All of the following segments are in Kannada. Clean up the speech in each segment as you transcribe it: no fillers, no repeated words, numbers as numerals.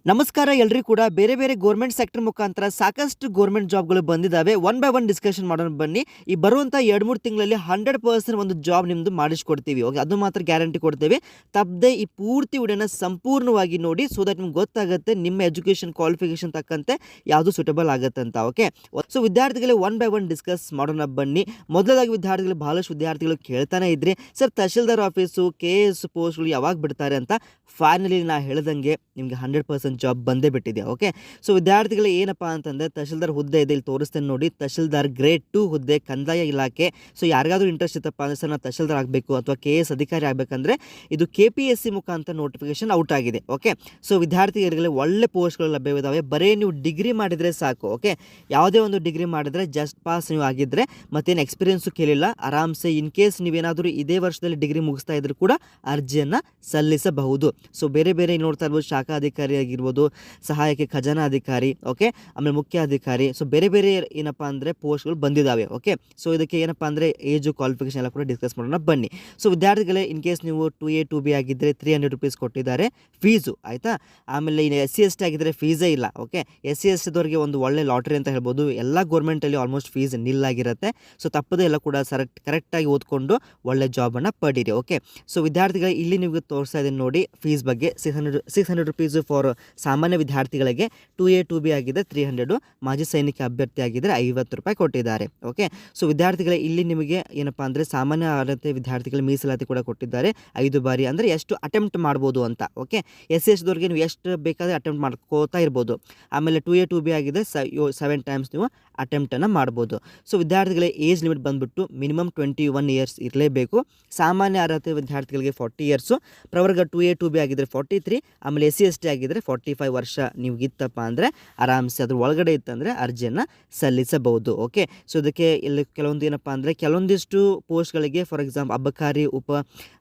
ನಮಸ್ಕಾರ ಎಲ್ರಿಗೂ ಕೂಡ ಬೇರೆ ಬೇರೆ ಗೌರ್ಮೆಂಟ್ ಸೆಕ್ಟರ್ ಮುಖಾಂತರ ಸಾಕಷ್ಟು ಗೌರ್ಮೆಂಟ್ ಜಾಬ್ಗಳು ಬಂದಿದ್ದಾವೆ. ಒನ್ ಬೈ ಒನ್ ಡಿಸ್ಕಷನ್ ಮಾಡೋಣ ಬನ್ನಿ. ಈ ಬರುವಂಥ 2-3 ತಿಂಗಳಲ್ಲಿ 100% ಒಂದು ಜಾಬ್ ನಿಮ್ಮದು ಮಾಡಿಸ್ಕೊಡ್ತೀವಿ. ಓಕೆ, ಅದು ಮಾತ್ರ ಗ್ಯಾರಂಟಿ ಕೊಡ್ತೇವೆ. ತಪ್ಪದೆ ಈ ಪೂರ್ತಿ ವಿಡಿಯೋನ ಸಂಪೂರ್ಣವಾಗಿ ನೋಡಿ, ಸೊ ದಟ್ ನಿಮ್ಗೆ ಗೊತ್ತಾಗುತ್ತೆ ನಿಮ್ಮ ಎಜುಕೇಷನ್ ಕ್ವಾಲಿಫಿಕೇಷನ್ ತಕ್ಕಂತೆ ಯಾವುದು ಸೂಟಬಲ್ ಆಗುತ್ತೆ ಅಂತ. ಓಕೆ, ಸೊ ವಿದ್ಯಾರ್ಥಿಗಳೇ ಒನ್ ಬೈ ಒನ್ ಡಿಸ್ಕಸ್ ಮಾಡೋಣ ಬನ್ನಿ. ಮೊದಲಾಗಿ ವಿದ್ಯಾರ್ಥಿಗಳು ಬಹಳಷ್ಟು ವಿದ್ಯಾರ್ಥಿಗಳು ಕೇಳ್ತಾನೆ ಇದ್ರಿ, ಸರ್ ತಹಶೀಲ್ದಾರ್ ಆಫೀಸು KS ಪೋಸ್ಟ್ಗಳು ಯಾವಾಗ ಬಿಡ್ತಾರೆ ಅಂತ. ಫೈನಲಿ ನಾ ಹೇಳ್ದಂಗೆ ನಿಮಗೆ 100% ಜಾಬ್ ಬಂದೇ ಬಿಟ್ಟಿದೆ. ಓಕೆ, ಸೊ ವಿದ್ಯಾರ್ಥಿಗಳು ಏನಪ್ಪ ಅಂತಂದರೆ ತಹಶೀಲ್ದಾರ್ ಹುದ್ದೆ ಇದೆ, ಇಲ್ಲಿ ತೋರಿಸ್ತೇನೆ ನೋಡಿ. ತಹಶೀಲ್ದಾರ್ ಗ್ರೇಡ್ 2 ಹುದ್ದೆ, ಕಂದಾಯ ಇಲಾಖೆ. ಸೊ ಯಾರಿಗಾದ್ರೂ ಇಂಟ್ರೆಸ್ಟ್ ಇತ್ತಪ್ಪ ಅಂದರೆ ಸರ್ ನಾವು ತಹಶೀಲ್ದಾರ್ ಆಗಬೇಕು ಅಥವಾ KS ಅಧಿಕಾರಿ ಆಗಬೇಕಂದ್ರೆ ಇದು KPSC ಮುಖಾಂತರ ನೋಟಿಫಿಕೇಶನ್ ಔಟ್ ಆಗಿದೆ. ಓಕೆ, ಸೊ ವಿದ್ಯಾರ್ಥಿಗಳಿಗೆ ಒಳ್ಳೆ ಪೋಸ್ಟ್ಗಳು ಲಭ್ಯವಿದ್ದಾವೆ. ಬರೀ ನೀವು ಡಿಗ್ರಿ ಮಾಡಿದರೆ ಸಾಕು. ಓಕೆ, ಯಾವುದೇ ಒಂದು ಡಿಗ್ರಿ ಮಾಡಿದರೆ ಜಸ್ಟ್ ಪಾಸ್ ನೀವು ಆಗಿದ್ದರೆ ಮತ್ತೇನು ಎಕ್ಸ್ಪೀರಿಯನ್ಸು ಕೇಳಿಲ್ಲ, ಆರಾಮ್ಸೆ ಇನ್ ಕೇಸ್ ನೀವೇನಾದರೂ ಇದೇ ವರ್ಷದಲ್ಲಿ ಡಿಗ್ರಿ ಮುಗಿಸ್ತಾ ಇದ್ರೂ ಕೂಡ ಅರ್ಜಿಯನ್ನು ಸಲ್ಲಿಸಬಹುದು. ಸೊ ಬೇರೆ ಬೇರೆ ನೋಡ್ತಾ ಇರ್ಬೋದು, ಶಾಖಾ ಅಧಿಕಾರಿ ಆಗಿರ್ಬೋದು, ಸಹಾಯಕ ಖಜಾನಾ ಅಧಿಕಾರಿ, ಓಕೆ, ಆಮೇಲೆ ಮುಖ್ಯ ಅಧಿಕಾರಿ. ಸೊ ಬೇರೆ ಬೇರೆ ಏನಪ್ಪ ಅಂದರೆ ಪೋಸ್ಟ್ಗಳು ಬಂದಿದ್ದಾವೆ. ಓಕೆ, ಸೊ ಇದಕ್ಕೆ ಏನಪ್ಪ ಅಂದರೆ ಏಜು ಕ್ವಾಲಿಫಿಕೇಷನ್ ಎಲ್ಲ ಕೂಡ ಡಿಸ್ಕಸ್ ಮಾಡೋಣ ಬನ್ನಿ. ಸೊ ವಿದ್ಯಾರ್ಥಿಗಳೇ ಇನ್ ಕೇಸ್ ನೀವು 2A 2B ಆಗಿದ್ದರೆ 300 ರೂಪೀಸ್ ಕೊಟ್ಟಿದ್ದಾರೆ ಫೀಸು, ಆಯಿತಾ. ಆಮೇಲೆ ಇನ್ನು SC ST ಆಗಿದ್ದರೆ ಫೀಸೇ ಇಲ್ಲ. ಓಕೆ, SC ST ದವರಿಗೆ ಒಂದು ಒಳ್ಳೆ ಲಾಟ್ರಿ ಅಂತ ಹೇಳ್ಬೋದು. ಎಲ್ಲ ಗೌರ್ಮೆಂಟಲ್ಲಿ ಆಲ್ಮೋಸ್ಟ್ ಫೀಸ್ ನಿಲ್ಲಾಗಿರುತ್ತೆ. ಸೊ ತಪ್ಪದೇ ಎಲ್ಲ ಕೂಡ ಕರೆಕ್ಟಾಗಿ ಓದ್ಕೊಂಡು ಒಳ್ಳೆ ಜಾಬನ್ನು ಪಡೀರಿ. ಓಕೆ, ಸೊ ವಿದ್ಯಾರ್ಥಿಗಳು ಇಲ್ಲಿ ನಿಮಗೆ ತೋರಿಸ್ತಾ ಇದ್ದೀನಿ ನೋಡಿ ಫೀಸ್ ಬಗ್ಗೆ. 600 ರೂಪೀಸು ಫಾರ್ ಸಾಮಾನ್ಯ ವಿದ್ಯಾರ್ಥಿಗಳಿಗೆ, 2A 2B ಆಗಿದೆ 300, ಮಾಜಿ ಸೈನಿಕ ಅಭ್ಯರ್ಥಿ ಆಗಿದ್ದರೆ 50 ರೂಪಾಯಿ ಕೊಟ್ಟಿದ್ದಾರೆ. ಓಕೆ, ಸೊ ವಿದ್ಯಾರ್ಥಿಗಳ ಇಲ್ಲಿ ನಿಮಗೆ ಏನಪ್ಪ ಅಂದರೆ ಸಾಮಾನ್ಯ ಅರ್ಹತೆ ವಿದ್ಯಾರ್ಥಿಗಳ ಮೀಸಲಾತಿ ಕೂಡ ಕೊಟ್ಟಿದ್ದಾರೆ. 5 ಬಾರಿ ಅಂದರೆ ಎಷ್ಟು ಅಟೆಂಪ್ಟ್ ಮಾಡ್ಬೋದು ಅಂತ. ಓಕೆ, SC ST ದವರಿಗೆ ನೀವು ಎಷ್ಟು ಬೇಕಾದರೆ ಅಟೆಂಪ್ಟ್ ಮಾಡ್ಕೋತಾ ಇರ್ಬೋದು. ಆಮೇಲೆ 2A 2B ಆಗಿದೆ 7 ಟೈಮ್ಸ್ ನೀವು ಅಟೆಂಪ್ಟನ್ನು ಮಾಡ್ಬೋದು. ಸೊ ವಿದ್ಯಾರ್ಥಿಗಳ ಏಜ್ ಲಿಮಿಟ್ ಬಂದುಬಿಟ್ಟು ಮಿನಿಮಮ್ 21 ಇಯರ್ಸ್ ಇರಲೇಬೇಕು. ಸಾಮಾನ್ಯ ಅರ್ಹತೆ ವಿದ್ಯಾರ್ಥಿಗಳಿಗೆ 40 ಇಯರ್ಸು, ಪ್ರವರ್ಗ 2A 2B ಆಗಿದ್ದರೆ 43, ಆಮೇಲೆ SC ST ಆಗಿದ್ದರೆ 45 ವರ್ಷ ನೀವು ಇತ್ತಪ್ಪ ಅಂದರೆ ಆರಾಮ್ಸೆ ಅದ್ರ ಒಳಗಡೆ ಇತ್ತಂದರೆ ಅರ್ಜಿಯನ್ನು ಸಲ್ಲಿಸಬಹುದು. ಓಕೆ, ಸೊ ಇದಕ್ಕೆ ಇಲ್ಲಿ ಕೆಲವೊಂದು ಏನಪ್ಪ ಅಂದರೆ ಕೆಲವೊಂದಿಷ್ಟು ಪೋಸ್ಟ್ಗಳಿಗೆ ಫಾರ್ ಎಕ್ಸಾಂಪಲ್ ಅಬಕಾರಿ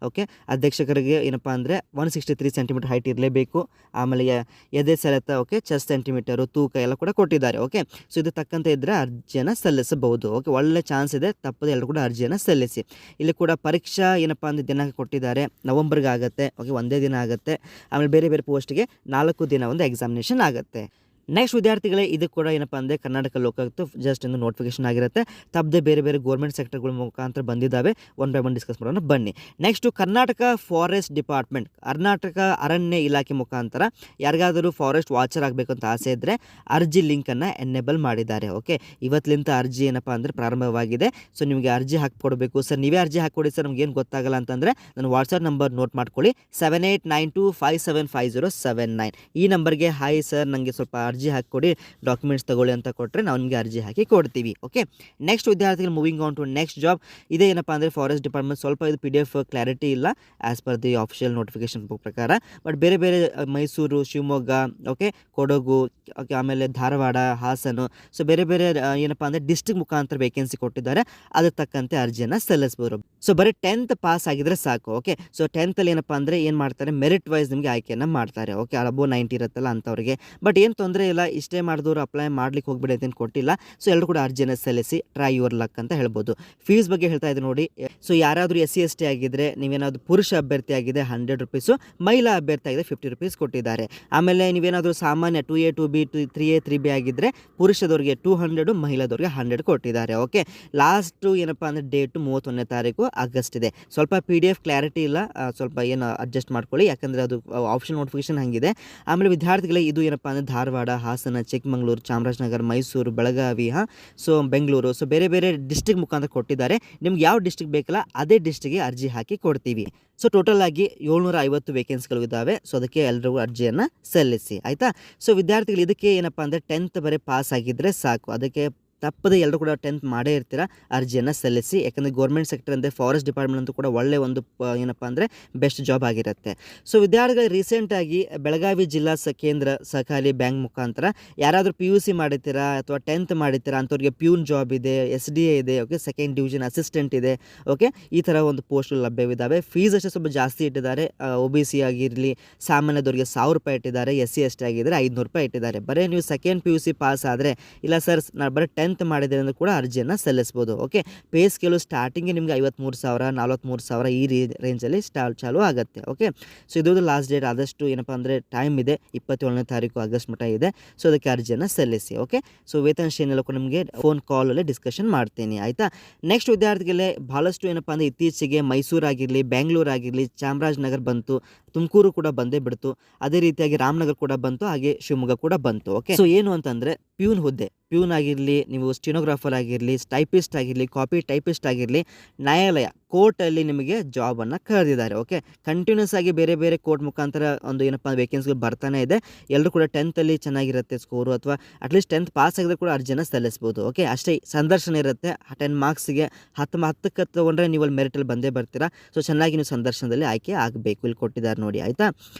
ಓಕೆ ಅಧ್ಯಕ್ಷಕರಿಗೆ ಏನಪ್ಪ ಅಂದರೆ 163 ಸೆಂಟಿಮೀಟರ್ ಹೈಟ್ ಇರಲೇಬೇಕು. ಆಮೇಲೆ ಎದೆ ಸೆಳೆತ, ಓಕೆ, ಚೆಸ್ಟ್ ಸೆಂಟಿಮೀಟರು, ತೂಕ ಎಲ್ಲ ಕೂಡ ಕೊಟ್ಟಿದ್ದಾರೆ. ಓಕೆ, ಸೊ ಇದು ತಕ್ಕಂತೆ ಇದ್ದರೆ ಅರ್ಜಿಯನ್ನು ಸಲ್ಲಿಸಬಹುದು. ಓಕೆ, ಒಳ್ಳೆ ಚಾನ್ಸ್ ಇದೆ, ತಪ್ಪದೆ ಎಲ್ಲರೂ ಕೂಡ ಅರ್ಜಿಯನ್ನು ಸಲ್ಲಿಸಿ. ಇಲ್ಲಿ ಕೂಡ ಪರೀಕ್ಷಾ ಏನಪ್ಪ ಅಂದರೆ ದಿನಾಂಕ ಕೊಟ್ಟಿದ್ದಾರೆ, ನವಂಬರ್ಗೆ ಆಗುತ್ತೆ. ಓಕೆ, ಒಂದೇ ದಿನ ಆಗುತ್ತೆ. ಆಮೇಲೆ ಬೇರೆ ಬೇರೆ ಪೋಸ್ಟ್ಗೆ 4 ದಿನ ಒಂದು ಎಕ್ಸಾಮಿನೇಷನ್ ಆಗುತ್ತೆ. ನೆಕ್ಸ್ಟ್ ವಿದ್ಯಾರ್ಥಿಗಳೇ ಇದು ಕೂಡ ಏನಪ್ಪ ಅಂದರೆ ಕರ್ನಾಟಕ ಲೋಕಾಯುಕ್ತ ಜಸ್ಟ್ ಒಂದು ನೋಟಿಫಿಕೇಶನ್ ಆಗಿರುತ್ತೆ. ತಪ್ಪದೆ ಬೇರೆ ಬೇರೆ ಗೌರ್ಮೆಂಟ್ ಸೆಕ್ಟರ್ಗಳ ಮುಖಾಂತರ ಬಂದಿದ್ದಾವೆ. ಒನ್ ಬೈ ಒನ್ ಡಿಸ್ಕಸ್ ಮಾಡೋಣ ಬನ್ನಿ. Next Karnataka forest department, Karnataka ಅರಣ್ಯ ಇಲಾಖೆ ಮುಖಾಂತರ ಯಾರಿಗಾದರೂ ಫಾರೆಸ್ಟ್ ವಾಚರ್ ಆಗಬೇಕು ಅಂತ ಆಸೆ ಇದ್ದರೆ ಅರ್ಜಿ ಲಿಂಕನ್ನು ಎನೇಬಲ್ ಮಾಡಿದ್ದಾರೆ. ಓಕೆ, ಇವತ್ತಿಲಿಂದ ಅರ್ಜಿ ಏನಪ್ಪ ಅಂದರೆ ಪ್ರಾರಂಭವಾಗಿದೆ. ಸೊ ನಿಮಗೆ ಅರ್ಜಿ ಹಾಕಿಕೊಡ್ಬೇಕು. ಸರ್ ನೀವೇ ಅರ್ಜಿ ಹಾಕ್ಕೊಡಿ ಸರ್, ನಮಗೇನು ಗೊತ್ತಾಗಲ್ಲ ಅಂತಂದರೆ ನನ್ನ ವಾಟ್ಸಪ್ ನಂಬರ್ ನೋಟ್ ಮಾಡ್ಕೊಳ್ಳಿ, 7892575079. ಈ ನಂಬರ್ಗೆ ಹಾಯ್ ಸರ್ ನನಗೆ ಸ್ವಲ್ಪ ಅರ್ಜಿ ಹಾಕಿಕೊಡಿ, ಡಾಕ್ಯುಮೆಂಟ್ಸ್ ತಗೊಳ್ಳಿ ಅಂತ ಕೊಟ್ಟರೆ ನಾವು ನಿಮಗೆ ಅರ್ಜಿ ಹಾಕಿ ಕೊಡ್ತೀವಿ. ಓಕೆ, ನೆಕ್ಸ್ಟ್ ವಿದ್ಯಾರ್ಥಿಗಳು moving on to next job. ಇದೇ ಏನಪ್ಪ ಅಂದರೆ ಫಾರೆಸ್ಟ್ ಡಿಪಾರ್ಟ್ಮೆಂಟ್. ಸ್ವಲ್ಪ ಇದು PDF ಕ್ಲಾರಿಟಿ ಇಲ್ಲ as per the official notification ಪ್ರಕಾರ. ಬಟ್ ಬೇರೆ ಬೇರೆ ಮೈಸೂರು, ಶಿವಮೊಗ್ಗ, ಓಕೆ, ಕೊಡಗು, ಓಕೆ, ಆಮೇಲೆ ಧಾರವಾಡ, ಹಾಸನ, ಸೊ ಬೇರೆ ಬೇರೆ ಏನಪ್ಪ ಅಂದರೆ ಡಿಸ್ಟ್ರಿಕ್ಟ್ ಮುಖಾಂತರ ವೇಕೆನ್ಸಿ ಕೊಟ್ಟಿದ್ದಾರೆ. ಅದಕ್ಕೆ ತಕ್ಕಂತೆ ಅರ್ಜಿಯನ್ನು ಸಲ್ಲಿಸ್ಬೋದು. ಸೊ ಬರೀ 10th ಪಾಸ್ ಆಗಿದ್ರೆ ಸಾಕು. ಓಕೆ, ಸೊ 10th ಏನಪ್ಪ ಅಂದರೆ ಏನು ಮಾಡ್ತಾರೆ, ಮೆರಿಟ್ ವೈಸ್ ನಿಮಗೆ ಆಯ್ಕೆಯನ್ನು ಮಾಡ್ತಾರೆ. ಓಕೆ, ಅಬೋ 90 ಇರುತ್ತಲ್ಲ ಅಂಥವ್ರಿಗೆ. ಬಟ್ ಏನು ತೊಂದರೆ ಇಲ್ಲ, ಇಷ್ಟೇ ಮಾಡಿದವರು ಅಪ್ಲೈ ಮಾಡ್ಲಿಕ್ಕೆ ಹೋಗ್ಬಿಡಿ ಅಂತ ಕೊಟ್ಟಿಲ್ಲ. ಸೊ ಎಲ್ಲರೂ ಕೂಡ ಅರ್ಜಿಯನ್ನು ಸಲ್ಲಿಸಿ, ಟ್ರೈ ಯುವರ್ ಲಕ್ ಅಂತ ಹೇಳ್ಬೋದು. ಫೀಸ್ ಬಗ್ಗೆ ಹೇಳ್ತಾ ಇದ್ದೀನಿ ನೋಡಿ. ಸೊ ಯಾರಾದರೂ SC ST ಆಗಿದ್ದರೆ, ನೀವೇನಾದರೂ ಪುರುಷ ಅಭ್ಯರ್ಥಿ ಆಗಿದೆ 100 ರೂಪೀಸು, ಮಹಿಳಾ ಅಭ್ಯರ್ಥಿ ಆಗಿದೆ 50 ರೂಪೀಸ್ ಕೊಟ್ಟಿದ್ದಾರೆ. ಆಮೇಲೆ ನೀವೇನಾದರೂ ಸಾಮಾನ್ಯ 2A 2B 3A 3B ಆಗಿದ್ದರೆ ಪುರುಷದವ್ರಿಗೆ 200, ಮಹಿಳಾದವ್ರಿಗೆ 100 ಕೊಟ್ಟಿದ್ದಾರೆ. ಓಕೆ, ಲಾಸ್ಟು ಏನಪ್ಪ ಅಂದರೆ ಡೇಟು 31ನೇ ತಾರೀಕು ಆಗಸ್ಟ್ ಇದೆ. ಸ್ವಲ್ಪ PDF ಕ್ಲಾರಿಟಿ ಇಲ್ಲ, ಸ್ವಲ್ಪ ಏನು ಅಡ್ಜಸ್ಟ್ ಮಾಡ್ಕೊಳ್ಳಿ, ಯಾಕಂದರೆ ಅದು ಆಪ್ಷನ್ ನೋಟಿಫಿಕೇಶನ್ ಹಂಗಿದೆ. ಆಮೇಲೆ ವಿದ್ಯಾರ್ಥಿಗಳಿಗೆ ಇದು ಏನಪ್ಪ ಅಂದರೆ ಧಾರವಾಡ, ಹಾಸನ, ಚಿಕ್ಕಮಗಳೂರು, ಚಾಮರಾಜನಗರ, ಮೈಸೂರು, ಬೆಳಗಾವಿ, ಸೊ ಬೆಂಗಳೂರು, ಸೊ ಬೇರೆ ಬೇರೆ ಡಿಸ್ಟ್ರಿಕ್ಟ್ ಮುಖಾಂತರ ಕೊಟ್ಟಿದ್ದಾರೆ. ನಿಮ್ಗೆ ಯಾವ ಡಿಸ್ಟ್ರಿಕ್ಟ್ ಬೇಕಲ್ಲ ಅದೇ ಡಿಸ್ಟ್ರಿಕ್ಗೆ ಅರ್ಜಿ ಹಾಕಿ ಕೊಡ್ತೀವಿ. ಸೊ ಟೋಟಲ್ ಆಗಿ 750 ವೇಕೆನ್ಸಿಗಳು ಇದ್ದಾವೆ. ಸೊ ಅದಕ್ಕೆ ಎಲ್ಲರಿಗೂ ಅರ್ಜಿಯನ್ನು ಸಲ್ಲಿಸಿ, ಆಯಿತಾ. ಸೊ ವಿದ್ಯಾರ್ಥಿಗಳು ಇದಕ್ಕೆ ಏನಪ್ಪ ಅಂದರೆ 10th ಬರೀ ಪಾಸ್ ಆಗಿದ್ದರೆ ಸಾಕು. ಅದಕ್ಕೆ ತಪ್ಪದೆ ಎಲ್ಲರೂ ಕೂಡ 10th ಮಾಡೇ ಇರ್ತೀರ, ಅರ್ಜಿಯನ್ನು ಸಲ್ಲಿಸಿ. ಯಾಕಂದರೆ ಗೌರ್ಮೆಂಟ್ ಸೆಕ್ಟರ್ ಅಂದರೆ ಫಾರೆಸ್ಟ್ ಡಿಪಾರ್ಟ್ಮೆಂಟ್ ಅಂತೂ ಕೂಡ ಒಳ್ಳೆ ಒಂದು ಏನಪ್ಪ ಅಂದರೆ ಬೆಸ್ಟ್ ಜಾಬ್ ಆಗಿರುತ್ತೆ. ಸೊ ವಿದ್ಯಾರ್ಥಿಗಳು ರೀಸೆಂಟಾಗಿ ಬೆಳಗಾವಿ ಜಿಲ್ಲಾ ಕೇಂದ್ರ ಸಹಕಾರಿ ಬ್ಯಾಂಕ್ ಮುಖಾಂತರ ಯಾರಾದರೂ PUC ಮಾಡಿರ್ತೀರಾ ಅಥವಾ 10th ಮಾಡಿರ್ತೀರಾ ಅಂಥವ್ರಿಗೆ ಪ್ಯೂನ್ ಜಾಬ್ ಇದೆ, SDA ಇದೆ, ಓಕೆ, ಸೆಕೆಂಡ್ ಡಿವಿಷನ್ ಅಸಿಸ್ಟೆಂಟ್ ಇದೆ. ಓಕೆ, ಈ ಥರ ಒಂದು ಪೋಸ್ಟ್ಗಳು ಲಭ್ಯವಿದ್ದಾವೆ. ಫೀಸ್ ಅಷ್ಟೇ ಸ್ವಲ್ಪ ಜಾಸ್ತಿ ಇಟ್ಟಿದ್ದಾರೆ. OBC ಆಗಿರಲಿ ಸಾಮಾನ್ಯದವ್ರಿಗೆ 1000 ರೂಪಾಯಿ ಇಟ್ಟಿದ್ದಾರೆ, SC ST ಆಗಿದ್ದರೆ 500 ರೂಪಾಯಿ ಇಟ್ಟಿದ್ದಾರೆ. ಬರೀ ನೀವು ಸೆಕೆಂಡ್ PUC ಪಾಸ್ ಆದರೆ, ಇಲ್ಲ ಸರ್ ನಾನು ಬರೀ 10th 10th ಮಾಡಿದರೆ ಅಂದ್ರೆ ಕೂಡ ಅರ್ಜಿಯನ್ನು ಸಲ್ಲಿಸ್ಬೋದು. ಓಕೆ, ಪೇ ಸ್ಕೇಲು ಸ್ಟಾರ್ಟಿಂಗ್ಗೆ ನಿಮಗೆ 53,000 43,000 ಈ ರೇಂಜಲ್ಲಿ ಚಾಲು ಆಗುತ್ತೆ. ಓಕೆ, ಸೊ ಇದು ಲಾಸ್ಟ್ ಡೇಟ್. ಆದಷ್ಟು ಏನಪ್ಪ ಅಂದರೆ ಟೈಮ್ ಇದೆ, 27ನೇ ತಾರೀಕು ಆಗಸ್ಟ್ ಮಟ್ಟ ಇದೆ. ಸೊ ಅದಕ್ಕೆ ಅರ್ಜಿಯನ್ನು ಸಲ್ಲಿಸಿ. ಓಕೆ, ಸೊ ವೇತನ ಶ್ರೇಣಿಯಲ್ಲೂ ಕೂಡ ನಿಮಗೆ ಫೋನ್ ಕಾಲಲ್ಲಿ ಡಿಸ್ಕಷನ್ ಮಾಡ್ತೀನಿ. ಆಯಿತಾ. ನೆಕ್ಸ್ಟ್ ವಿದ್ಯಾರ್ಥಿಗಳೇ, ಭಾಳಷ್ಟು ಏನಪ್ಪ ಅಂದರೆ ಇತ್ತೀಚೆಗೆ ಮೈಸೂರಾಗಿರಲಿ, ಬೆಂಗಳೂರಾಗಿರಲಿ, ಚಾಮರಾಜನಗರ ಬಂತು, ತುಮಕೂರು ಕೂಡ ಬಂದೇ ಬಿಡ್ತು, ಅದೇ ರೀತಿಯಾಗಿ ರಾಮನಗರ ಕೂಡ ಬಂತು, ಹಾಗೆ ಶಿವಮೊಗ್ಗ ಕೂಡ ಬಂತು. ಓಕೆ, ಸೊ ಏನು ಅಂತಂದರೆ ಪ್ಯೂನ್ ಹುದ್ದೆ, ಪ್ಯೂನ್ ಆಗಿರಲಿ, ನೀವು ಸ್ಟಿನೋಗ್ರಾಫರ್ ಆಗಿರಲಿ, ಟೈಪಿಸ್ಟ್ ಆಗಿರಲಿ, ಕಾಪಿ ಟೈಪಿಸ್ಟ್ ಆಗಿರಲಿ, ನ್ಯಾಯಾಲಯ ಕೋರ್ಟಲ್ಲಿ ನಿಮಗೆ ಜಾಬನ್ನು ಕರೆದಿದ್ದಾರೆ. ಓಕೆ, ಕಂಟಿನ್ಯೂಸ್ ಆಗಿ ಬೇರೆ ಬೇರೆ ಕೋರ್ಟ್ ಮುಖಾಂತರ ಒಂದು ಏನಪ್ಪ ವೇಕೆನ್ಸಿಗಳು ಬರ್ತಾನೆ ಇದೆ. ಎಲ್ಲರೂ ಕೂಡ 10th ಚೆನ್ನಾಗಿರುತ್ತೆ ಸ್ಕೋರು, ಅಥವಾ ಅಟ್ಲೀಸ್ಟ್ 10th ಪಾಸ್ ಆಗಿದ್ರೆ ಕೂಡ ಅರ್ಜಿಯನ್ನು ಸಲ್ಲಿಸ್ಬೋದು. ಓಕೆ, ಅಷ್ಟೇ ಸಂದರ್ಶನ ಇರುತ್ತೆ. 10 ಮಾರ್ಕ್ಸ್ಗೆ 10ಕ್ಕೆ ತೊಗೊಂಡ್ರೆ ನೀವು ಅಲ್ಲಿ ಮೆರಿಟಲ್ಲಿ ಬಂದೇ ಬರ್ತೀರಾ. ಸೊ ಚೆನ್ನಾಗಿ ನೀವು ಸಂದರ್ಶನದಲ್ಲಿ ಆಯ್ಕೆ ಆಗಬೇಕು, ಇಲ್ಲಿ ಕೊಟ್ಟಿದ್ದಾರೆ ನೋಡಿ. ಆಯಿತಾ.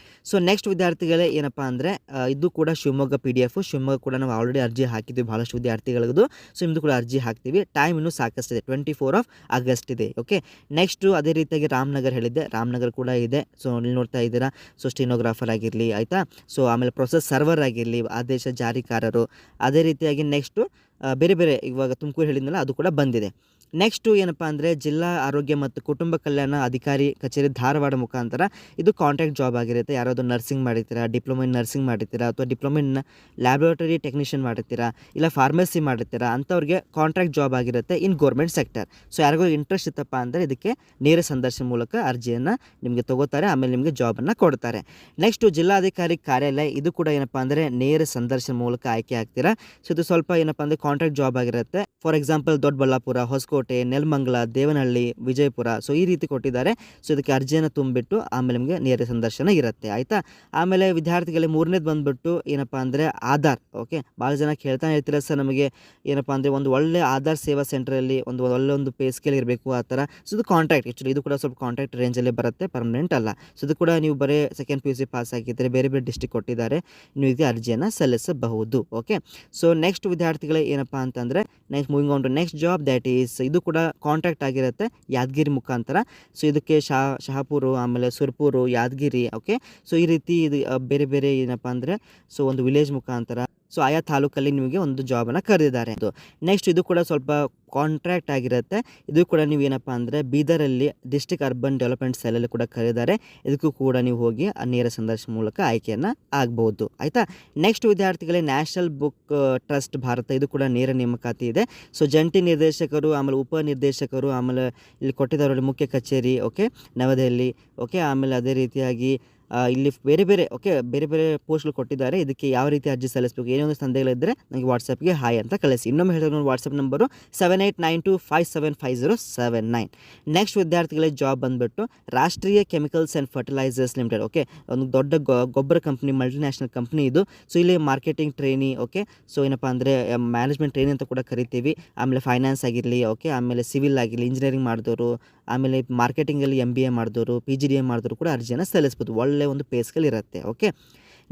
ಸೊ ನೆಕ್ಸ್ಟ್ ವಿದ್ಯಾರ್ಥಿಗಳೇ ಏನಪ್ಪ ಅಂದರೆ ಇದು ಕೂಡ ಶಿವಮೊಗ್ಗ PDF. ಶಿವಮೊಗ್ಗ ಕೂಡ ನಾವು ಆಲ್ರೆಡಿ ಅರ್ಜಿ ಹಾಕಿದ್ವಿ ಭಾಳಷ್ಟು ವಿದ್ಯಾರ್ಥಿಗಳದ್ದು. ಸೊ ನಿಮ್ಮದು ಕೂಡ ಅರ್ಜಿ ಹಾಕ್ತೀವಿ. ಟೈಮ್ ಇನ್ನೂ ಸಾಕಷ್ಟಿದೆ, 24 ಆಗಸ್ಟ್ ಇದೆ. ಓಕೆ, ನೆಕ್ಸ್ಟು ಅದೇ ರೀತಿಯಾಗಿ ರಾಮನಗರ ಹೇಳಿದ್ದೆ, ರಾಮನಗರ ಕೂಡ ಇದೆ. ಸೊ ಇಲ್ಲಿ ನೋಡ್ತಾ ಇದ್ದೀರಾ. ಸೊ ಸ್ಟಿನೋಗ್ರಾಫರ್ ಆಗಿರಲಿ, ಆಯಿತಾ. ಸೊ ಆಮೇಲೆ ಪ್ರೊಸೆಸ್ ಸರ್ವರ್ ಆಗಿರಲಿ, ಆದೇಶ ಜಾರಿಕಾರರು, ಅದೇ ರೀತಿಯಾಗಿ ನೆಕ್ಸ್ಟು ಬೇರೆ ಬೇರೆ ಇವಾಗ ತುಮಕೂರು ಹೇಳಿದ್ನಲ್ಲ ಅದು ಕೂಡ ಬಂದಿದೆ. ನೆಕ್ಸ್ಟು ಏನಪ್ಪ ಅಂದರೆ ಜಿಲ್ಲಾ ಆರೋಗ್ಯ ಮತ್ತು ಕುಟುಂಬ ಕಲ್ಯಾಣ ಅಧಿಕಾರಿ ಕಚೇರಿ ಧಾರವಾಡ ಮುಖಾಂತರ ಇದು ಕಾಂಟ್ರಾಕ್ಟ್ ಜಾಬ್ ಆಗಿರುತ್ತೆ. ಯಾರಾದರೂ ನರ್ಸಿಂಗ್ ಮಾಡಿರ್ತೀರಾ, ಡಿಪ್ಲೊಮಾ ಇನ್ ನರ್ಸಿಂಗ್ ಮಾಡಿರ್ತೀರಾ, ಅಥವಾ ಡಿಪ್ಲೊಮಾ ಇನ್ ಲ್ಯಾಬೊರೇಟರಿ ಟೆಕ್ನಿಷಿಯನ್ ಮಾಡಿರ್ತೀರಾ, ಇಲ್ಲ ಫಾರ್ಮಸಿ ಮಾಡಿರ್ತೀರಾ, ಅಂಥವ್ರಿಗೆ ಕಾಂಟ್ರಾಕ್ಟ್ ಜಾಬ್ ಆಗಿರುತ್ತೆ ಇನ್ ಗೌರ್ಮೆಂಟ್ ಸೆಕ್ಟರ್. ಸೊ ಯಾರಿಗೂ ಇಂಟ್ರೆಸ್ಟ್ ಇತ್ತಪ್ಪ ಅಂದರೆ ಇದಕ್ಕೆ ನೇರ ಸಂದರ್ಶನ ಮೂಲಕ ಅರ್ಜಿಯನ್ನು ನಿಮಗೆ ತೊಗೋತಾರೆ, ಆಮೇಲೆ ನಿಮಗೆ ಜಾಬನ್ನು ಕೊಡ್ತಾರೆ. ನೆಕ್ಸ್ಟು ಜಿಲ್ಲಾಧಿಕಾರಿ ಕಾರ್ಯಾಲಯ, ಇದು ಕೂಡ ಏನಪ್ಪ ಅಂದರೆ ನೇರ ಸಂದರ್ಶನ ಮೂಲಕ ಆಯ್ಕೆ ಆಗ್ತೀರಾ. ಸೊ ಇದು ಸ್ವಲ್ಪ ಏನಪ್ಪ ಅಂದರೆ ಕಾಂಟ್ರಾಕ್ಟ್ ಜಾಬ್ ಆಗಿರುತ್ತೆ. For example Doddaballapur, Hoskote, Nelamangala, Devanahalli, Vijayapura, so ಈ ರೀತಿ ಕೊಟ್ಟಿದ್ದಾರೆ. ಸೊ ಇದಕ್ಕೆ ಅರ್ಜಿಯನ್ನು ತುಂಬಿಟ್ಟು ಆಮೇಲೆ ನಿಮಗೆ ನೇರ ಸಂದರ್ಶನ ಇರುತ್ತೆ. ಆಯಿತಾ. ಆಮೇಲೆ ವಿದ್ಯಾರ್ಥಿಗಳಿಗೆ 3ನೇದು ಬಂದುಬಿಟ್ಟು ಏನಪ್ಪ ಅಂದರೆ ಆಧಾರ್. ಓಕೆ, ಭಾಳ ಜನ ಕೇಳ್ತಾನೆ ಇರ್ತೀರ ಸರ್, ನಮಗೆ ಏನಪ್ಪ ಅಂದರೆ ಒಂದು ಒಳ್ಳೆ ಆಧಾರ್ ಸೇವಾ ಸೆಂಟ್ರಲ್ಲಿ ಒಳ್ಳೆ ಒಂದು ಪೇ ಸ್ಕೇಲ್ ಇರಬೇಕು ಆ ಥರ. ಸೊ ಇದು ಕಾಂಟ್ರಾಕ್ಟ್, ಆ್ಯಕ್ಚುಲಿ ಇದು ಕೂಡ ಸ್ವಲ್ಪ ಕಾಂಟ್ರಾಕ್ಟ್ ರೇಂಜಲ್ಲಿ ಬರುತ್ತೆ, ಪರ್ಮನೆಂಟ್ ಅಲ್ಲ. ಸೊ ಇದು ಕೂಡ ನೀವು ಬರೀ ಸೆಕೆಂಡ್ PUC ಪಾಸ್ ಆಗಿದ್ದರೆ ಬೇರೆ ಬೇರೆ ಡಿಸ್ಟ್ರಿಕ್ಟ್ ಕೊಟ್ಟಿದ್ದಾರೆ, ನೀವು ಇದಕ್ಕೆ ಅರ್ಜಿಯನ್ನು ಸಲ್ಲಿಸಬಹುದು. ಓಕೆ, ಸೊ ನೆಕ್ಸ್ಟ್ ವಿದ್ಯಾರ್ಥಿಗಳೇ ಏನಪ್ಪ ಅಂತಂದರೆ next moving on to next job, that is ಇದು ಕೂಡ ಕಾಂಟ್ರಾಕ್ಟ್ ಆಗಿರುತ್ತೆ ಯಾದಗಿರಿ ಮುಖಾಂತರ. ಸೊ ಇದಕ್ಕೆ ಶಹಾಪುರ, ಆಮೇಲೆ ಸುರ್ಪುರು, ಯಾದಗಿರಿ. ಓಕೆ, ಸೊ ಈ ರೀತಿ ಇದು ಬೇರೆ ಬೇರೆ ಏನಪ್ಪ ಅಂದರೆ ಸೊ ಒಂದು ವಿಲೇಜ್ ಮುಖಾಂತರ ಸೊ ಆಯಾ ತಾಲೂಕಲ್ಲಿ ನಿಮಗೆ ಒಂದು ಜಾಬನ್ನು ಕರೆದಿದ್ದಾರೆ. ನೆಕ್ಸ್ಟ್ ಇದು ಕೂಡ ಸ್ವಲ್ಪ ಕಾಂಟ್ರಾಕ್ಟ್ ಆಗಿರುತ್ತೆ. ಇದು ಕೂಡ ನೀವು ಏನಪ್ಪ ಅಂದರೆ ಬೀದರಲ್ಲಿ ಡಿಸ್ಟ್ರಿಕ್ಟ್ ಅರ್ಬನ್ ಡೆವಲಪ್ಮೆಂಟ್ ಸೆಲ್ಲಲ್ಲಿ ಕೂಡ ಕರೆದಿದ್ದಾರೆ. ಇದಕ್ಕೂ ಕೂಡ ನೀವು ಹೋಗಿ ನೇರ ಸಂದರ್ಶನ ಮೂಲಕ ಆಯ್ಕೆಯನ್ನು ಆಗ್ಬೋದು. ಆಯಿತಾ. ನೆಕ್ಸ್ಟ್ ವಿದ್ಯಾರ್ಥಿಗಳೇ ನ್ಯಾಷನಲ್ ಬುಕ್ ಟ್ರಸ್ಟ್ ಭಾರತ, ಇದು ಕೂಡ ನೇರ ನೇಮಕಾತಿ ಇದೆ. ಸೊ ಜಂಟಿ ನಿರ್ದೇಶಕರು, ಆಮೇಲೆ ಉಪನಿರ್ದೇಶಕರು, ಆಮೇಲೆ ಇಲ್ಲಿ ಕೊಟ್ಟಿದ್ದಾರೆ ಮುಖ್ಯ ಕಚೇರಿ. ಓಕೆ, ನವದೆಹಲಿ. ಓಕೆ, ಆಮೇಲೆ ಅದೇ ರೀತಿಯಾಗಿ ಇಲ್ಲಿ ಬೇರೆ ಬೇರೆ ಬೇರೆ ಬೇರೆ ಪೋಸ್ಟ್ಗಳು ಕೊಟ್ಟಿದ್ದಾರೆ. ಇದಕ್ಕೆ ಯಾವ ರೀತಿ ಅರ್ಜಿ ಸಲ್ಲಿಸಬೇಕು, ಏನೋ ಒಂದು ಸಂದೇಹಗಳಿದ್ದರೆ ನನಗೆ ವಾಟ್ಸಪ್ಗೆ ಹಾಯ್ ಅಂತ ಕಳಿಸಿ. ಇನ್ನೊಮ್ಮೆ ಹೇಳಿದ್ರೆ ನೋಡಿ, ವಾಟ್ಸಪ್ ನಂಬರು 7892575079. ನೆಕ್ಸ್ಟ್ ವಿದ್ಯಾರ್ಥಿಗಳಿಗೆ ಜಾಬ್ ಬಂದುಬಿಟ್ಟು ರಾಷ್ಟ್ರೀಯ chemicals and fertilisers limited. Okay, ಒಂದು ದೊಡ್ಡ ಗೊಬ್ಬರ ಕಂಪ್ನಿ, ಮಲ್ಟಿನ್ಯಾಷನಲ್ ಕಂಪ್ನಿ ಇದು. ಸೊ ಇಲ್ಲಿ ಮಾರ್ಕೆಟಿಂಗ್ ಟ್ರೈನಿ. ಓಕೆ, ಸೊ ಏನಪ್ಪ ಅಂದರೆ ಮ್ಯಾನೇಜ್ಮೆಂಟ್ ಟ್ರೈನಿ ಅಂತ ಕೂಡ ಕರಿತೀವಿ. ಆಮೇಲೆ ಫೈನಾನ್ಸ್ ಆಗಿರಲಿ, ಓಕೆ, ಆಮೇಲೆ ಸಿವಿಲ್ ಆಗಿರಲಿ, ಇಂಜಿನಿಯರಿಂಗ್ ಮಾಡಿದವರು, ಆಮೇಲೆ ಮಾರ್ಕೆಟಿಂಗಲ್ಲಿ MBA ಮಾಡಿದವರು, PGDM ಮಾಡಿದವರು ಕೂಡ ಅರ್ಜಿಯನ್ನು ಸಲ್ಲಿಸ್ಬೋದು. ಒಳ್ಳೆ ಒಂದು ಪೇ ಸ್ಕೇಲ್ ಇರುತ್ತೆ. ಓಕೆ,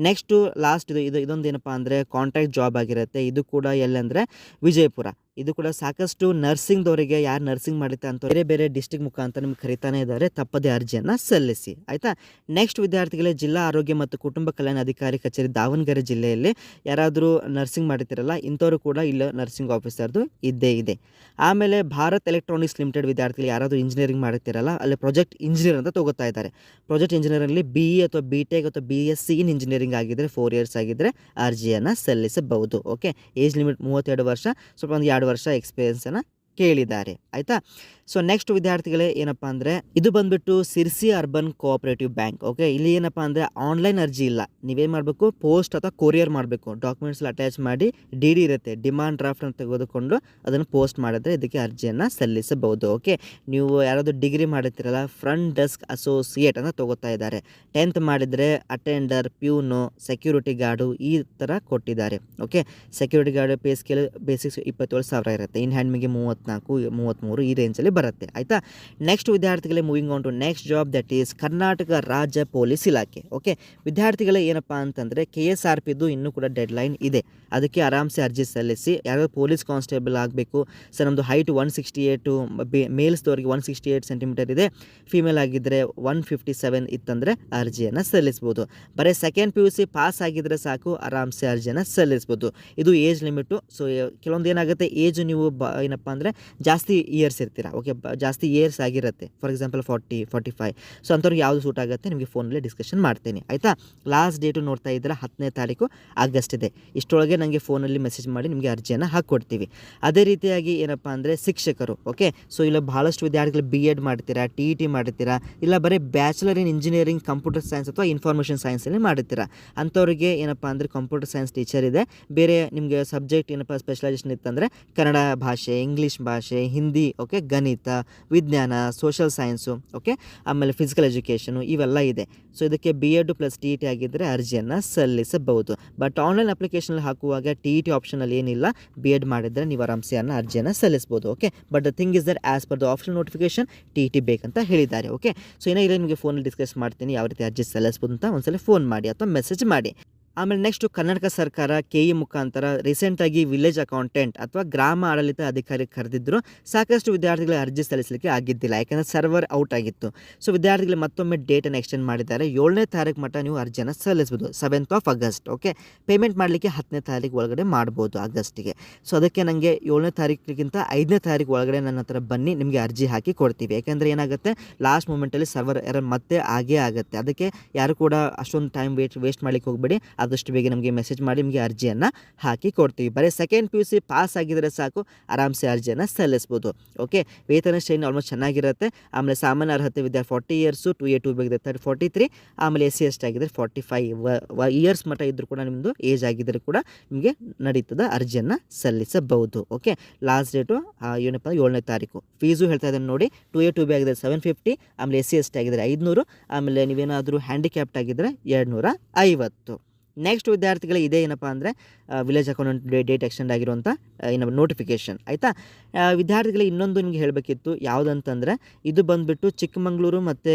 ನೆಕ್ಸ್ಟು ಲಾಸ್ಟ್ ಇದೊಂದು ಏನಪ್ಪ ಅಂದರೆ ಕಾಂಟ್ರಾಕ್ಟ್ ಜಾಬ್ ಆಗಿರುತ್ತೆ. ಇದು ಕೂಡ ಎಲ್ಲಂದರೆ ವಿಜಯಪುರ. ಇದು ಕೂಡ ಸಾಕಷ್ಟು ನರ್ಸಿಂಗ್ದವರಿಗೆ, ಯಾರು ನರ್ಸಿಂಗ್ ಮಾಡುತ್ತೆ ಅಂತ ಬೇರೆ ಬೇರೆ ಡಿಸ್ಟ್ರಿಕ್ಟ್ ಮುಖಾಂತರ ನಿಮ್ಗೆ ಕರೀತಾನೆ ಇದ್ದಾರೆ. ತಪ್ಪದೇ ಅರ್ಜಿಯನ್ನು ಸಲ್ಲಿಸಿ. ಆಯಿತಾ. ನೆಕ್ಸ್ಟ್ ವಿದ್ಯಾರ್ಥಿಗಳೇ ಜಿಲ್ಲಾ ಆರೋಗ್ಯ ಮತ್ತು ಕುಟುಂಬ ಕಲ್ಯಾಣ ಅಧಿಕಾರಿ ಕಚೇರಿ ದಾವಣಗೆರೆ ಜಿಲ್ಲೆಯಲ್ಲಿ ಯಾರಾದರೂ ನರ್ಸಿಂಗ್ ಮಾಡಿರ್ತೀರಲ್ಲ, ಇಂಥವರು ಕೂಡ ಇಲ್ಲ ನರ್ಸಿಂಗ್ ಆಫೀಸರ್ದು ಇದ್ದೇ ಇದೆ. ಆಮೇಲೆ ಭಾರತ್ ಎಲೆಕ್ಟ್ರಾನಿಕ್ಸ್ ಲಿಮಿಟೆಡ್ ವಿದ್ಯಾರ್ಥಿಗಳು ಯಾರಾದರೂ ಇಂಜಿನಿಯರಿಂಗ್ ಮಾಡ್ತಿರಲ್ಲ, ಅಲ್ಲಿ ಪ್ರಾಜೆಕ್ಟ್ ಇಂಜಿನಿಯರ್ ಅಂತ ತೊಗೋತಾ ಇದ್ದಾರೆ. ಪ್ರಾಜೆಕ್ಟ್ ಇಂಜಿನಿಯರಲ್ಲಿ BE ಅಥವಾ BTech ಅಥವಾ BSc ಇನ್ ಇಂಜಿನಿಯರಿಂಗ್ ಆಗಿದ್ದರೆ 4 years ಆಗಿದ್ದರೆ ಅರ್ಜಿಯನ್ನು ಸಲ್ಲಿಸಬಹುದು. ಓಕೆ, ಏಜ್ ಲಿಮಿಟ್ 32 ವರ್ಷ, ಸ್ವಲ್ಪ ಒಂದು 2 ವರ್ಷ ಎಕ್ಸ್ಪೀರಿಯನ್ಸನ್ನು ಕೇಳಿದ್ದಾರೆ. ಆಯಿತಾ. ಸೊ ನೆಕ್ಸ್ಟ್ ವಿದ್ಯಾರ್ಥಿಗಳೇ ಏನಪ್ಪ ಅಂದರೆ ಇದು ಬಂದುಬಿಟ್ಟು Sirsi urban cooperative bank. Okay, ಇಲ್ಲಿ ಏನಪ್ಪ ಅಂದರೆ ಆನ್ಲೈನ್ ಅರ್ಜಿ ಇಲ್ಲ. ನೀವೇನು ಮಾಡಬೇಕು, ಪೋಸ್ಟ್ ಅಥವಾ ಕೊರಿಯರ್ ಮಾಡಬೇಕು. ಡಾಕ್ಯುಮೆಂಟ್ಸ್ಲಿ ಅಟ್ಯಾಚ್ ಮಾಡಿ DD ಇರುತ್ತೆ, ಡಿಮಾಂಡ್ ಡ್ರಾಫ್ಟ್ ಅಂತ ತೆಗೆದುಕೊಂಡು ಅದನ್ನು ಪೋಸ್ಟ್ ಮಾಡಿದ್ರೆ ಇದಕ್ಕೆ ಅರ್ಜಿಯನ್ನು ಸಲ್ಲಿಸಬಹುದು. ಓಕೆ, ನೀವು ಯಾರಾದರೂ ಡಿಗ್ರಿ ಮಾಡಿರ್ತೀರಲ್ಲ, ಫ್ರಂಟ್ ಡೆಸ್ಕ್ ಅಸೋಸಿಯೇಟ್ ಅಂತ ತೊಗೋತಾ ಇದ್ದಾರೆ. 10th ಮಾಡಿದರೆ ಅಟೆಂಡರ್, ಪ್ಯೂನು, ಸೆಕ್ಯೂರಿಟಿ ಗಾರ್ಡು ಈ ಥರ ಕೊಟ್ಟಿದ್ದಾರೆ. Okay, security guard pay scale basics 27,000 ಇರುತ್ತೆ. ಇನ್ ಹ್ಯಾಂಡ್ ಮಿಗೆ 34, 33 ಈ ರೇಂಜಲ್ಲಿ ಬರುತ್ತೆ ಆಯಿತಾ. ನೆಕ್ಸ್ಟ್ ವಿದ್ಯಾರ್ಥಿಗಳೇ moving on to next job, that is Karnataka ರಾಜ್ಯ ಪೊಲೀಸ್ ಇಲಾಖೆ. ಓಕೆ ವಿದ್ಯಾರ್ಥಿಗಳೇ ಏನಪ್ಪ ಅಂತಂದರೆ KSRPದು ಇನ್ನೂ ಕೂಡ ಡೆಡ್ಲೈನ್ ಇದೆ, ಅದಕ್ಕೆ ಆರಾಮ್ಸೆ ಅರ್ಜಿ ಸಲ್ಲಿಸಿ. ಯಾರು ಪೊಲೀಸ್ ಕಾನ್ಸ್ಟೇಬಲ್ ಆಗಬೇಕು ಸರ್, ನಮ್ಮದು ಹೈಟ್ 168, ಮೇಲ್ಸ್ದವ್ರಿಗೆ 168 ಸೆಂಟಿಮೀಟರ್ ಇದೆ, ಫಿಮೇಲ್ ಆಗಿದ್ದರೆ 157 ಇತ್ತಂದರೆ ಅರ್ಜಿಯನ್ನು ಸಲ್ಲಿಸ್ಬೋದು. ಬರೀ ಸೆಕೆಂಡ್ PUC ಪಾಸ್ ಆಗಿದ್ದರೆ ಸಾಕು, ಆರಾಮ್ಸೆ ಅರ್ಜಿಯನ್ನು ಸಲ್ಲಿಸ್ಬೋದು. ಇದು ಏಜ್ ಲಿಮಿಟು. ಸೊ ಕೆಲವೊಂದು ಏನಾಗುತ್ತೆ, ಏಜ್ ನೀವು ಏನಪ್ಪ ಅಂದರೆ ಜಾಸ್ತಿ ಇಯರ್ಸ್ ಇರ್ತೀರಾ, ಓಕೆ ಜಾಸ್ತಿ ಇಯರ್ಸ್ ಆಗಿರುತ್ತೆ, ಫಾರ್ ಎಕ್ಸಾಂಪಲ್ 40, 45. ಸೊ ಅಂಥವ್ರಿಗೆ ಯಾವುದು ಸೂಟ್ ಆಗುತ್ತೆ ನಿಮಗೆ ಫೋನಲ್ಲಿ ಡಿಸ್ಕಷನ್ ಮಾಡ್ತೀನಿ ಆಯಿತಾ. ಲಾಸ್ಟ್ ಡೇಟು ನೋಡ್ತಾ ಇದ್ದೀರಾ 10ನೇ ತಾರೀಕು ಆಗಸ್ಟ್ ಇದೆ. ಇಷ್ಟೊಳಗೆ ನನಗೆ ಫೋನಲ್ಲಿ ಮೆಸೇಜ್ ಮಾಡಿ ನಿಮಗೆ ಅರ್ಜಿಯನ್ನು ಹಾಕ್ಕೊಡ್ತೀವಿ. ಅದೇ ರೀತಿಯಾಗಿ ಏನಪ್ಪ ಅಂದರೆ ಶಿಕ್ಷಕರು, ಓಕೆ ಸೊ ಇಲ್ಲ ಭಾಳಷ್ಟು ವಿದ್ಯಾರ್ಥಿಗಳು BEd ಮಾಡ್ತೀರಾ, TET ಮಾಡ್ತೀರಾ, ಇಲ್ಲ ಬರೀ bachelor in engineering computer science ಅಥವಾ ಇನ್ಫಾರ್ಮೇಷನ್ ಸೈನ್ಸಲ್ಲಿ ಮಾಡ್ತೀರಾ. ಅಂಥವ್ರಿಗೆ ಏನಪ್ಪ ಅಂದರೆ ಕಂಪ್ಯೂಟರ್ ಸೈನ್ಸ್ ಟೀಚರ್ ಇದೆ. ಬೇರೆ ನಿಮಗೆ ಸಬ್ಜೆಕ್ಟ್ ಏನಪ್ಪ ಸ್ಪೆಷಲೈಸೇಷನ್ ಇತ್ತಂದರೆ ಕನ್ನಡ ಭಾಷೆ, ಇಂಗ್ಲೀಷ್ ಭಾಷೆ, ಹಿಂದಿ, ಓಕೆ ಗಣಿತ, ವಿಜ್ಞಾನ, ಸೋಷಲ್ ಸೈನ್ಸು, ಓಕೆ ಆಮೇಲೆ ಫಿಸಿಕಲ್ ಎಜುಕೇಷನು ಇವೆಲ್ಲ ಇದೆ. ಸೊ ಇದಕ್ಕೆ BEd ಪ್ಲಸ್ TET ಆಗಿದ್ದರೆ ಅರ್ಜಿಯನ್ನು ಸಲ್ಲಿಸಬಹುದು. ಬಟ್ ಆನ್ಲೈನ್ ಅಪ್ಲಿಕೇಶನಲ್ಲಿ ಹಾಕುವಾಗ TET ಆಪ್ಷನಲ್ಲಿ ಏನಿಲ್ಲ, BEd ಮಾಡಿದರೆ ನೀವು ಆರಾಮ್ಸೆ ಅರ್ಜಿಯನ್ನು ಸಲ್ಲಿಸ್ಬೋದು. Okay but the thing is that as per the optional notification TET ಬೇಕಂತ ಹೇಳಿದ್ದಾರೆ. ಓಕೆ ಸೊ ಏನೇ ಇಲ್ಲ ನಿಮಗೆ ಫೋನಲ್ಲಿ ಡಿಸ್ಕಸ್ ಮಾಡ್ತೀನಿ ಯಾವ ರೀತಿ ಅರ್ಜಿ ಸಲ್ಲಿಸ್ಬೋದು ಅಂತ. ಒಂದ್ಸಲ ಫೋನ್ ಮಾಡಿ ಅಥವಾ ಮೆಸೇಜ್ ಮಾಡಿ. ಆಮೇಲೆ ನೆಕ್ಸ್ಟು ಕರ್ನಾಟಕ ಸರ್ಕಾರ KE ಮುಖಾಂತರ ರೀಸೆಂಟಾಗಿ ವಿಲೇಜ್ ಅಕೌಂಟೆಂಟ್ ಅಥವಾ ಗ್ರಾಮ ಆಡಳಿತ ಅಧಿಕಾರಿ ಕರೆದಿದ್ದರು. ಸಾಕಷ್ಟು ವಿದ್ಯಾರ್ಥಿಗಳ ಅರ್ಜಿ ಸಲ್ಲಿಸಲಿಕ್ಕೆ ಆಗಿದ್ದಿಲ್ಲ, ಯಾಕೆಂದರೆ ಸರ್ವರ್ ಔಟ್ ಆಗಿತ್ತು. ಸೊ ವಿದ್ಯಾರ್ಥಿಗಳು ಮತ್ತೊಮ್ಮೆ ಡೇಟನ್ನು ಎಕ್ಸ್ಟೆಂಡ್ ಮಾಡಿದ್ದಾರೆ. 7ನೇ ತಾರೀಕು ಮಟ್ಟ ನೀವು ಅರ್ಜಿಯನ್ನು ಸಲ್ಲಿಸ್ಬೋದು, 7th of August. Okay payment ಮಾಡಲಿಕ್ಕೆ 10ನೇ ತಾರೀಕು ಒಳಗಡೆ ಮಾಡ್ಬೋದು ಆಗಸ್ಟಿಗೆ. ಸೊ ಅದಕ್ಕೆ ನನಗೆ 7ನೇ ತಾರೀಕಿಗಿಂತ 5ನೇ ತಾರೀಕು ಒಳಗಡೆ ನನ್ನ ಹತ್ರ ಬನ್ನಿ, ನಿಮಗೆ ಅರ್ಜಿ ಹಾಕಿ ಕೊಡ್ತೀವಿ. ಯಾಕೆಂದರೆ ಏನಾಗುತ್ತೆ, ಲಾಸ್ಟ್ ಮೂಮೆಂಟಲ್ಲಿ ಸರ್ವರ್ ಎರರ್ ಮತ್ತೆ ಆಗೇ ಆಗುತ್ತೆ. ಅದಕ್ಕೆ ಯಾರು ಕೂಡ ಅಷ್ಟೊಂದು ಟೈಮ್ ವೇಸ್ಟ್ ಮಾಡಲಿಕ್ಕೆ ಹೋಗಬೇಡಿ, ಆದಷ್ಟು ಬೇಗ ನಮಗೆ ಮೆಸೇಜ್ ಮಾಡಿ ನಿಮಗೆ ಅರ್ಜಿಯನ್ನು ಹಾಕಿ ಕೊಡ್ತೀವಿ. ಬರೀ ಸೆಕೆಂಡ್ PUC ಪಾಸ್ ಆಗಿದ್ದರೆ ಸಾಕು, ಆರಾಮ್ಸೆ ಅರ್ಜಿಯನ್ನು ಸಲ್ಲಿಸ್ಬೋದು. ಓಕೆ ವೇತನ ಶ್ರೇಣಿ ಆಲ್ಮೋಸ್ಟ್ ಚೆನ್ನಾಗಿರುತ್ತೆ. ಆಮೇಲೆ ಸಾಮಾನ್ಯ ಅರ್ಹತೆ ವಿದ್ಯಾರ್ಥಿ 40 ಇಯರ್ಸು, 2A 2B ಆಗಿದೆ 43, ಆಮೇಲೆ SC ST ಆಗಿದ್ದರೆ 45 ಇಯರ್ಸ್ ಮಟ್ಟ ಇದ್ದರೂ ಕೂಡ ನಿಮ್ಮದು ಏಜ್ ಆಗಿದ್ದರೆ ಕೂಡ ನಿಮಗೆ ನಡೀತದ, ಅರ್ಜಿಯನ್ನು ಸಲ್ಲಿಸಬಹುದು. ಓಕೆ ಲಾಸ್ಟ್ ಡೇಟು ಏನಪ್ಪ 7ನೇ ತಾರೀಕು. ಫೀಸು ಹೇಳ್ತಾ ಇದ್ದೇನೆ ನೋಡಿ, 2A 2B ಆಗಿದ್ದರೆ 750, ಆಮೇಲೆ SC ST ಆಗಿದ್ದರೆ 500, ಆಮೇಲೆ ನೀವೇನಾದರೂ ಹ್ಯಾಂಡಿಕ್ಯಾಪ್ಟ್ ಆಗಿದ್ದರೆ 250. ನೆಕ್ಸ್ಟ್ ವಿದ್ಯಾರ್ಥಿಗಳು ಇದೇ ಏನಪ್ಪ ಅಂದರೆ ವಿಲೇಜ್ ಅಕೌಂಟೆಂಟ್ ಡೇಟ್ ಎಕ್ಸ್ಟೆಂಡ್ ಆಗಿರುವಂಥ ಏನಪ್ಪ ನೋಟಿಫಿಕೇಷನ್ ಆಯಿತಾ. ವಿದ್ಯಾರ್ಥಿಗಳಿಗೆ ಇನ್ನೊಂದು ನಿಮಗೆ ಹೇಳಬೇಕಿತ್ತು, ಯಾವುದಂತಂದರೆ ಇದು ಬಂದುಬಿಟ್ಟು ಚಿಕ್ಕಮಗಳೂರು ಮತ್ತು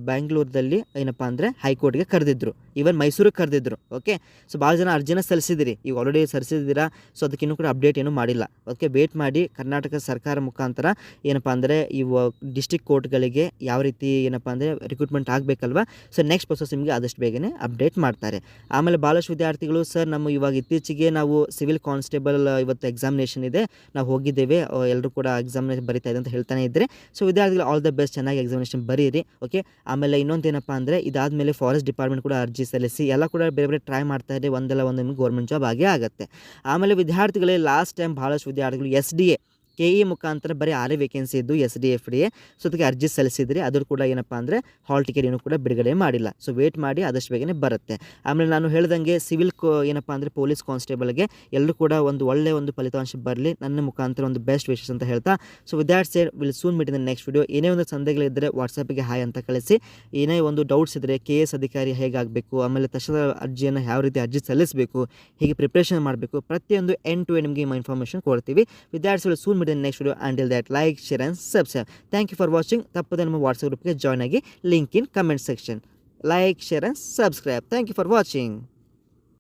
ಬ್ಯಾಂಗ್ಳೂರದಲ್ಲಿ ಏನಪ್ಪ ಅಂದರೆ ಹೈಕೋರ್ಟ್ಗೆ ಕರೆದಿದ್ದರು, ಈವನ್ ಮೈಸೂರಿಗೆ ಕರೆದಿದ್ದರು. ಓಕೆ ಸೊ ಭಾಳ ಜನ ಅರ್ಜಿನ ಸಲ್ಲಿಸಿದಿರಿ, ಈಗ ಆಲ್ರೆಡಿ ಸಲ್ಲಿಸಿದ್ದೀರಾ. ಸೊ ಅದಕ್ಕೆ ಇನ್ನೂ ಕೂಡ ಅಪ್ಡೇಟ್ ಏನೂ ಮಾಡಿಲ್ಲ. ಓಕೆ ವೇಟ್ ಮಾಡಿ, ಕರ್ನಾಟಕ ಸರ್ಕಾರ ಮುಖಾಂತರ ಏನಪ್ಪ ಅಂದರೆ ಇವು ಡಿಸ್ಟ್ರಿಕ್ಟ್ ಕೋರ್ಟ್ಗಳಿಗೆ ಯಾವ ರೀತಿ ಏನಪ್ಪ ಅಂದರೆ ರಿಕ್ರೂಟ್ಮೆಂಟ್ ಆಗಬೇಕಲ್ವ. ಸೊ ನೆಕ್ಸ್ಟ್ ಪ್ರೊಸೆಸ್ ನಿಮಗೆ ಆದಷ್ಟು ಬೇಗನೆ ಅಪ್ಡೇಟ್ ಮಾಡ್ತಾರೆ. ಆಮೇಲೆ ಭಾಳಷ್ಟು ವಿದ್ಯಾರ್ಥಿಗಳು ಸರ್ ನಮ್ಮ ಇವಾಗ ಇತ್ತೀಚೆಗೆ ನಾವು ಸಿವಿಲ್ ಕಾನ್ಸ್ಟೇಬಲ್ ಇವತ್ತು ಎಕ್ಸಾಮಿನೇಷನ್ ಇದೆ, ನಾವು ಹೋಗಿದ್ದೇವೆ, ಎಲ್ಲರೂ ಕೂಡ ಎಕ್ಸಾಮಿನೇಷನ್ ಬರೀತಾ ಇದೆ ಅಂತ ಹೇಳ್ತಾನೆ ಇದ್ದರೆ. ಸೊ ವಿದ್ಯಾರ್ಥಿಗಳು ಆಲ್ ದ ಬೆಸ್ಟ್, ಚೆನ್ನಾಗಿ ಎಕ್ಸಾಮಿನೇಷನ್ ಬರೀರಿ. ಓಕೆ ಆಮೇಲೆ ಇನ್ನೊಂದು ಏನಪ್ಪ ಅಂದರೆ ಇದಾದಮೇಲೆ ಫಾರೆಸ್ಟ್ ಡಿಪಾರ್ಟ್ಮೆಂಟ್ ಕೂಡ ಅರ್ಜಿ ಸಲ್ಲಿಸಿ, ಎಲ್ಲ ಕೂಡ ಬೇರೆ ಬೇರೆ ಟ್ರೈ ಮಾಡ್ತಾ ಇದೆ, ಒಂದಲ್ಲ ಒಂದು ನಿಮ್ಗೆ ಗೌರ್ಮೆಂಟ್ ಜಾಬ್ ಆಗೇ ಆಗುತ್ತೆ. ಆಮೇಲೆ ವಿದ್ಯಾರ್ಥಿಗಳೇ ಲಾಸ್ಟ್ ಟೈಮ್ ಭಾಳಷ್ಟು ವಿದ್ಯಾರ್ಥಿಗಳು SDA KE ಮುಖಾಂತರ ಬರೀ 6 ವೇಕೆನ್ಸಿ ಇದ್ದು SDA FDA, ಸೊ ಅದಕ್ಕೆ ಅರ್ಜಿ ಸಲ್ಲಿಸಿದ್ರಿ, ಅದ್ರ ಕೂಡ ಏನಪ್ಪ ಅಂದರೆ ಹಾಲ್ ಟಿಕೆಟ್ ಏನೂ ಕೂಡ ಬಿಡುಗಡೆ ಮಾಡಿಲ್ಲ. ಸೊ ವೇಟ್ ಮಾಡಿ, ಆದಷ್ಟು ಬೇಗನೆ ಬರುತ್ತೆ. ಆಮೇಲೆ ನಾನು ಹೇಳ್ದಂಗೆ ಸಿವಿಲ್ ಏನಪ್ಪ ಅಂದರೆ ಪೊಲೀಸ್ ಕಾನ್ಸ್ಟೇಬಲ್ಗೆ ಎಲ್ಲರೂ ಕೂಡ ಒಂದು ಒಳ್ಳೆಯ ಒಂದು ಫಲಿತಾಂಶ ಬರಲಿ, ನನ್ನ ಮುಖಾಂತರ ಒಂದು ಬೆಸ್ಟ್ ವಿಶಸ್ ಅಂತ ಹೇಳ್ತಾ. So with that shed will soon meet in the next video. ಏನೇ ಒಂದು ಸಂದೇಹಗಳಿದ್ದರೆ ವಾಟ್ಸಪ್ಗೆ ಹಾಯ್ ಅಂತ ಕಳಿಸಿ. ಏನೇ ಒಂದು ಡೌಟ್ಸ್ ಇದ್ದರೆ KS ಅಧಿಕಾರಿ ಹೇಗಾಗಬೇಕು, ಆಮೇಲೆ ತಕ್ಷಣ ಅರ್ಜಿಯನ್ನು ಯಾವ ರೀತಿ ಅರ್ಜಿ ಸಲ್ಲಿಸಬೇಕು, ಹೀಗೆ ಪ್ರಿಪ್ರೇಷನ್ ಮಾಡಬೇಕು, ಪ್ರತಿಯೊಂದು ಎಂಡ್ ಟು ಎಂಡ್ ನಿಮಗೆ ಇನ್ಫಾರ್ಮೇಷನ್ ಕೊಡ್ತೀವಿ. With that will soon meet in next video. Until that, like, share and subscribe. Thank you for watching. ತಪ್ಪದೆ ನಮ್ಮ ವಾಟ್ಸಪ್ ಗ್ರೂಪ್ಗೆ ಜಾಯ್ನ್ ಆಗಿ, link in comment section. Like, share and subscribe. Thank you for watching.